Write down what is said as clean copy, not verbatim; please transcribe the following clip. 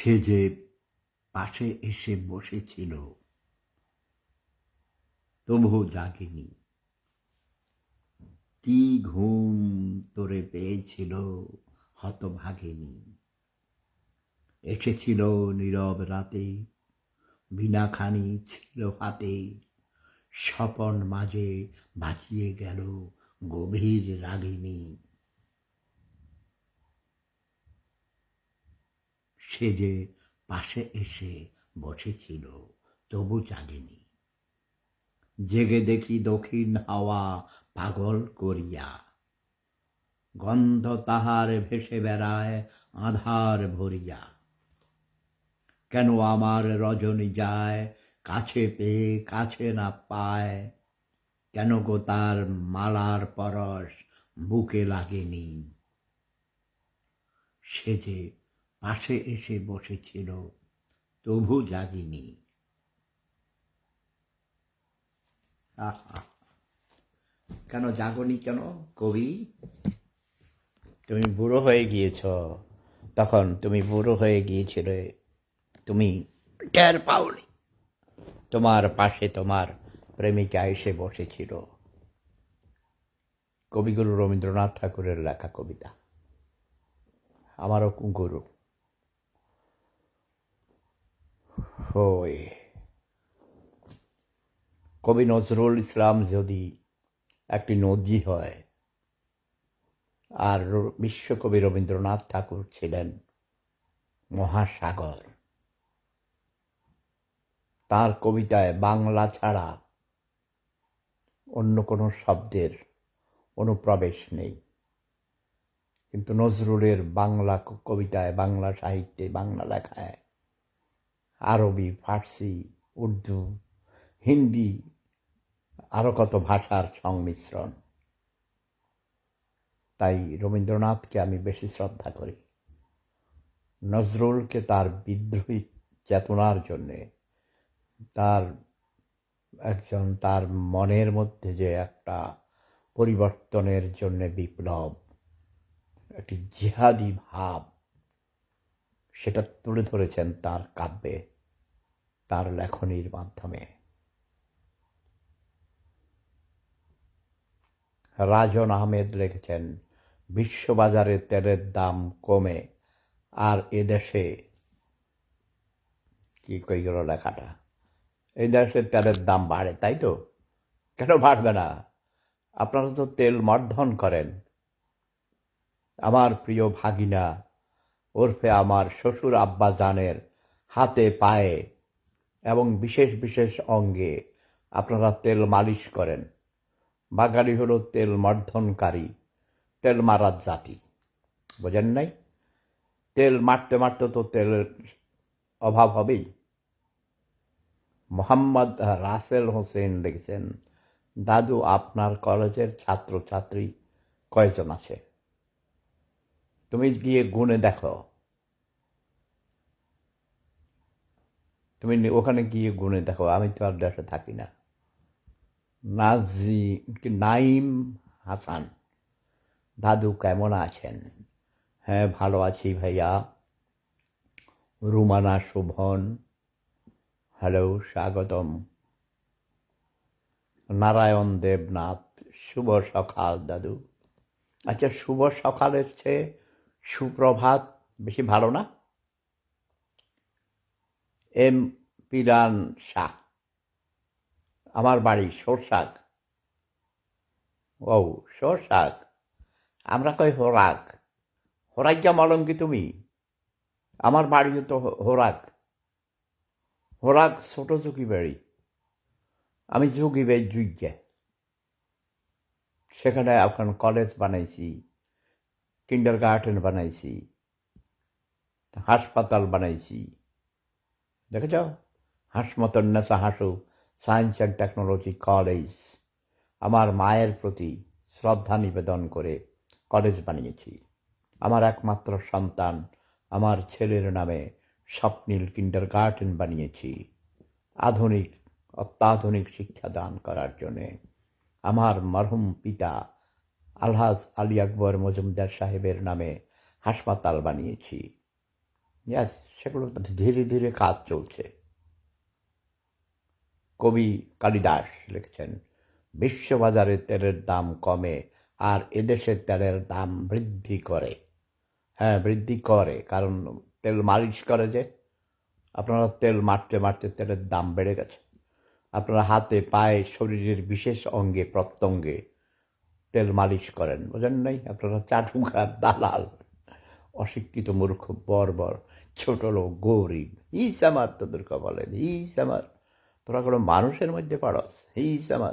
সে যে পাশে এসে বসেছিল, তবু জাগেনি। কি ঘুম তোরে পেয়েছিল হতভাগিনী। এসেছিল নীরব রাতে, বীণাখানি ছিল হাতে, স্বপন মাঝে বাঁচিয়ে গেল গভীর রাগিনী। সে যে পাশে এসে বসেছিল, তবু জাগেনি। জেগে দেখি দক্ষিণ হাওয়া পাগল করিয়া, গন্ধ তাহার ভেসে বেড়ায় আধার ভরিয়া। কেন আমার রজনী যায় কাছে পেয়ে কাছে না পায়, কেন গো তার মালার পরশ বুকে লাগেনি। সে যে পাশে এসে বসেছিল, তবু জাগিনি। আহা, কেন জাগনি কেন কবি? তুমি বুড়ো হয়ে গিয়েছ, তখন তুমি বুড়ো হয়ে গিয়েছিলে, তুমি টের পাওনি। তোমার পাশে তোমার প্রেমিকা এসে বসেছিল। কবিগুরু রবীন্দ্রনাথ ঠাকুরের লেখা কবিতা, আমারও গুরু। ওই কবি নজরুল ইসলাম যদি একটি নদী হয়, আর বিশ্বকবি রবীন্দ্রনাথ ঠাকুর ছিলেন মহাসাগর। তার কবিতায় বাংলা ছাড়া অন্য কোনো শব্দের অনুপ্রবেশ নেই, কিন্তু নজরুলের বাংলা কবিতায়, বাংলা সাহিত্যে, বাংলা লেখায় আরবি, ফার্সি, উর্দু, হিন্দি, আরও কত ভাষার সংমিশ্রণ। তাই রবীন্দ্রনাথকে আমি বেশি শ্রদ্ধা করি। নজরুলকে তার বিদ্রোহী চেতনার জন্যে, তার মনের মধ্যে যে একটা পরিবর্তনের জন্যে বিপ্লব, একটি জিহাদি ভাব, সেটা তুলে ধরেছেন তার কাব্যে, তার লেখনীর মাধ্যমে। রাজন আহমেদ লিখেছেন, বিশ্ববাজারে তেলের দাম কমে আর এদেশে, কি কই গেল লেখাটা, এই দেশে তেলের দাম বাড়ে, তাই তো? কেন বাড়বে না? আপনারা তো তেল মর্ধন করেন। আমার প্রিয় ভাগিনা ওরফে আমার শ্বশুর আব্বা জানের হাতে, পায়ে এবং বিশেষ বিশেষ অঙ্গে আপনারা তেল মালিশ করেন। বাঙালি হলো তেল মর্ধনকারী, তেল মারার জাতি। বোঝেন নাই? তেল মারতে মারতে তো তেলের অভাব হবেই। মোহাম্মদ রাসেল হোসেন লিখেছেন, দাদু আপনার কলেজের ছাত্রছাত্রী কয়জন আছে? তুমি গিয়ে গুনে দেখো, তুমি ওখানে গিয়ে গুনে দেখো, আমি তো আর দেশে থাকি না। নাইম হাসান, দাদু কেমন আছেন? হ্যাঁ ভালো আছি ভাইয়া। রুমানা শোভন, হ্যালো, স্বাগতম। নারায়ণ দেবনাথ, শুভ সকাল দাদু। আচ্ছা, শুভ সকালের চেয়ে সুপ্রভাত বেশি ভালো না? এম পিরান শাহ, আমার বাড়ি সোরশাক। ও, সোরশাক, আমরা কই হোরাক। হোরাইয়া মলম কি তুমি? আমার বাড়িও তো হোরাক। হোরাক ছোট ঝুঁকি বাড়ি, আমি ঝুঁকি বাই জুইয়া। সেখানে এখন কলেজ বানাইছি, কিন্ডার গার্ডেন বানাইছি, হাসপাতাল বানাইছি। দেখেছ, Hasmatunnesa Hasu science and technology college. আমার মায়ের প্রতি শ্রদ্ধা নিবেদন করে কলেজ বানিয়েছি। আমার একমাত্র সন্তান, আমার ছেলের নামে স্বপ্নিল কিন্ডার গার্ডেন বানিয়েছি, আধুনিক, অত্যাধুনিক শিক্ষা দান করার জন্যে। আমার মরহুম পিতা আলহাজ আলী আকবর মজুমদার সাহেবের নামে হাসপাতাল বানিয়েছি। ইয়াস, সেগুলো ধীরে ধীরে কাজ চলছে। কবি কালিদাস লিখেছেন, বিশ্ববাজারে তেলের দাম কমে আর এদেশে তেলের দাম বৃদ্ধি করে। হ্যাঁ, বৃদ্ধি করে, কারণ তেল মালিশ করে যে। আপনারা তেল মারতে মারতে তেলের দাম বেড়ে গেছে। আপনারা হাতে পায়ে শরীরের বিশেষ অঙ্গে প্রত্যঙ্গে তেল মালিশ করেন, বোঝেন নাই? আপনারা চাটুকার, দালাল, অশিক্ষিত, মূর্খ, বর্বর, ছোট লোক, গরিব। ইস আমার তোদের কপালে, ইস আমার, তোরা কোনো মানুষের মধ্যে পারস, ইস আমার।